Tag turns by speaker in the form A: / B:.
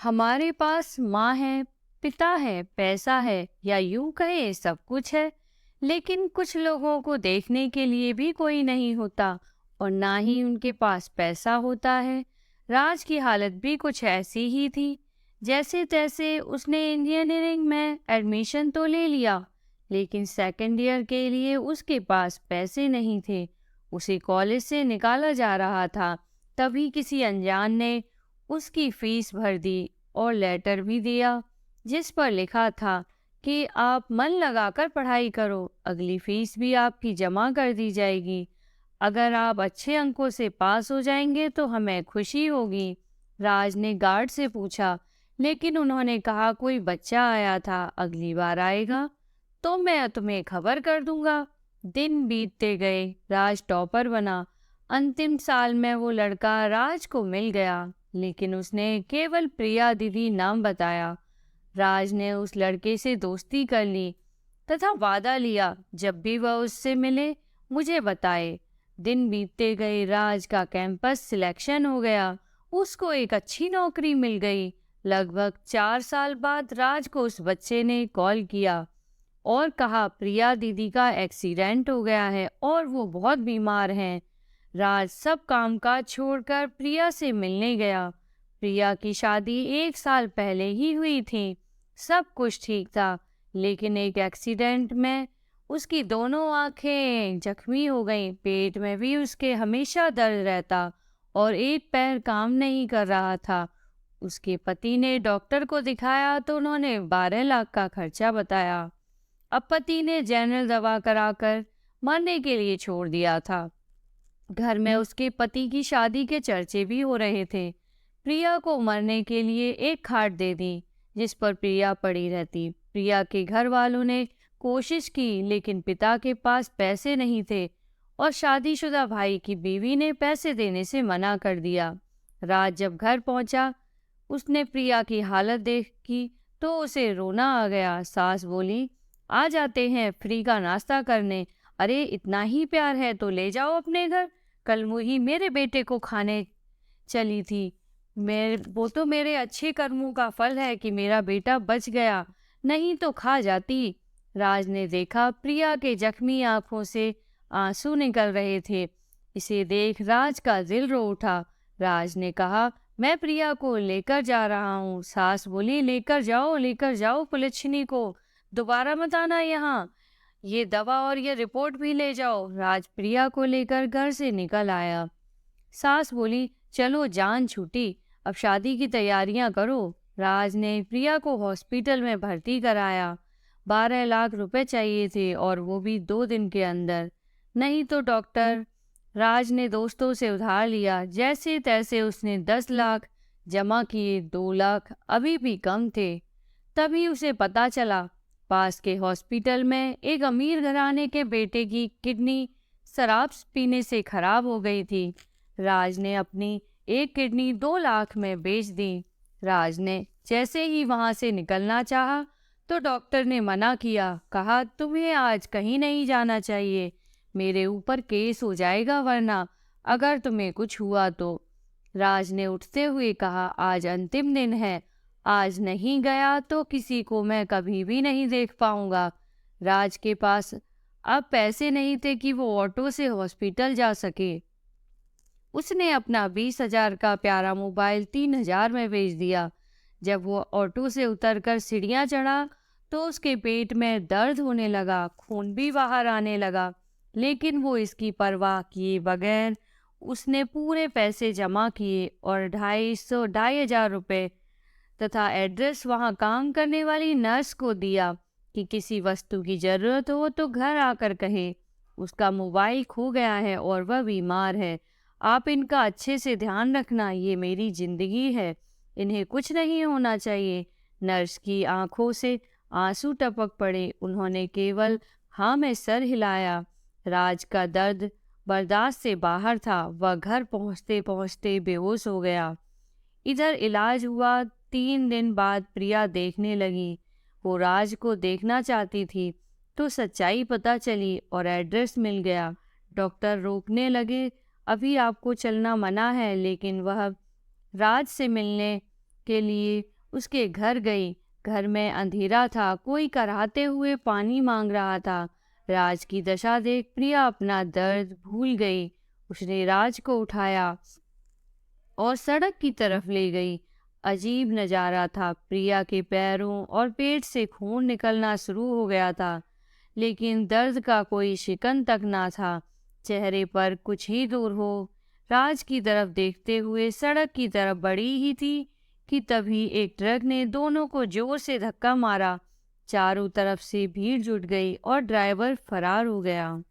A: हमारे पास माँ है, पिता है, पैसा है या यूं कहे सब कुछ है, लेकिन कुछ लोगों को देखने के लिए भी कोई नहीं होता और ना ही उनके पास पैसा होता है। राज की हालत भी कुछ ऐसी ही थी। जैसे तैसे उसने इंजीनियरिंग में एडमिशन तो ले लिया, लेकिन सेकंड ईयर के लिए उसके पास पैसे नहीं थे। उसे कॉलेज से निकाला जा रहा था। तभी किसी अनजान ने उसकी फीस भर दी और लेटर भी दिया, जिस पर लिखा था कि आप मन लगाकर पढ़ाई करो, अगली फीस भी आपकी जमा कर दी जाएगी। अगर आप अच्छे अंकों से पास हो जाएंगे तो हमें खुशी होगी। राज ने गार्ड से पूछा, लेकिन उन्होंने कहा कोई बच्चा आया था, अगली बार आएगा तो मैं तुम्हें खबर कर दूंगा। दिन बीतते गए, राज टॉपर बना। अंतिम साल में वो लड़का राज को मिल गया, लेकिन उसने केवल प्रिया दीदी नाम बताया। राज ने उस लड़के से दोस्ती कर ली तथा वादा लिया जब भी वह उससे मिले मुझे बताए। दिन बीतते गए, राज का कैंपस सिलेक्शन हो गया। उसको एक अच्छी नौकरी मिल गई। लगभग 4 साल बाद राज को उस बच्चे ने कॉल किया और कहा प्रिया दीदी का एक्सीडेंट हो गया है और वो बहुत बीमार हैं। राज सब कामकाज छोड़कर प्रिया से मिलने गया। प्रिया की शादी 1 साल पहले ही हुई थी। सब कुछ ठीक था, लेकिन एक एक्सीडेंट में उसकी दोनों आंखें जख्मी हो गईं। पेट में भी उसके हमेशा दर्द रहता और एक पैर काम नहीं कर रहा था। उसके पति ने डॉक्टर को दिखाया तो उन्होंने 12 लाख का खर्चा बताया। अब पति ने जनरल दवा कराकर मरने के लिए छोड़ दिया था। घर में उसके पति की शादी के चर्चे भी हो रहे थे। प्रिया को मरने के लिए एक खाट दे दी, जिस पर प्रिया पड़ी रहती। प्रिया के घर वालों ने कोशिश की, लेकिन पिता के पास पैसे नहीं थे और शादीशुदा भाई की बीवी ने पैसे देने से मना कर दिया। रात जब घर पहुंचा, उसने प्रिया की हालत देखी तो उसे रोना आ गया। सास बोली, आ जाते हैं फ्री का नाश्ता करने। अरे इतना ही प्यार है तो ले जाओ अपने घर। कल मुही मेरे बेटे को खाने चली थी। वो तो मेरे अच्छे कर्मों का फल है कि मेरा बेटा बच गया, नहीं तो खा जाती। राज ने देखा प्रिया के जख्मी आंखों से आंसू निकल रहे थे। इसे देख राज का दिल रो उठा। राज ने कहा, मैं प्रिया को लेकर जा रहा हूँ। सास बोली, लेकर जाओ पुलिसनी को, दोबारा मत आना यहाँ। ये दवा और ये रिपोर्ट भी ले जाओ। राज प्रिया को लेकर घर से निकल आया। सास बोली, चलो जान छूटी, अब शादी की तैयारियां करो। राज ने प्रिया को हॉस्पिटल में भर्ती कराया। 12 लाख रुपए चाहिए थे और वो भी 2 दिन के अंदर, नहीं तो डॉक्टर। राज ने दोस्तों से उधार लिया। जैसे तैसे उसने 10 लाख जमा किए। 2 लाख अभी भी कम थे। तभी उसे पता चला पास के हॉस्पिटल में एक अमीर घराने के बेटे की किडनी शराब पीने से खराब हो गई थी। राज ने अपनी एक किडनी 2 लाख में बेच दी। राज ने जैसे ही वहां से निकलना चाहा तो डॉक्टर ने मना किया। कहा, तुम्हें आज कहीं नहीं जाना चाहिए, मेरे ऊपर केस हो जाएगा वरना अगर तुम्हें कुछ हुआ तो। राज ने उठते हुए कहा, आज अंतिम दिन है, आज नहीं गया तो किसी को मैं कभी भी नहीं देख पाऊंगा। राज के पास अब पैसे नहीं थे कि वो ऑटो से हॉस्पिटल जा सके। उसने अपना 20,000 का प्यारा मोबाइल 3,000 में बेच दिया। जब वो ऑटो से उतरकर सीढ़ियां चढ़ा तो उसके पेट में दर्द होने लगा, खून भी बाहर आने लगा, लेकिन वो इसकी परवाह किए बगैर उसने पूरे पैसे जमा किए और 2,500 रुपए तथा एड्रेस वहां काम करने वाली नर्स को दिया कि किसी वस्तु की जरूरत हो तो घर आकर कहे। उसका मोबाइल खो गया है और वह बीमार है, आप इनका अच्छे से ध्यान रखना, ये मेरी जिंदगी है, इन्हें कुछ नहीं होना चाहिए। नर्स की आंखों से आंसू टपक पड़े। उन्होंने केवल हाँ में सर हिलाया। राज का दर्द बर्दाश्त से बाहर था। वह घर पहुंचते पहुंचते बेहोश हो गया। इधर इलाज हुआ। 3 दिन बाद प्रिया देखने लगी। वो राज को देखना चाहती थी तो सच्चाई पता चली और एड्रेस मिल गया। डॉक्टर रोकने लगे, अभी आपको चलना मना है, लेकिन वह राज से मिलने के लिए उसके घर गई। घर में अंधेरा था, कोई कराहते हुए पानी मांग रहा था। राज की दशा देख प्रिया अपना दर्द भूल गई। उसने राज को उठाया और सड़क की तरफ ले गई। अजीब नजारा था, प्रिया के पैरों और पेट से खून निकलना शुरू हो गया था, लेकिन दर्द का कोई शिकन तक ना था। चेहरे पर कुछ ही दूर हो राज की तरफ देखते हुए सड़क की तरफ बढ़ी ही थी कि तभी एक ट्रक ने दोनों को जोर से धक्का मारा। चारों तरफ से भीड़ जुट गई और ड्राइवर फरार हो गया।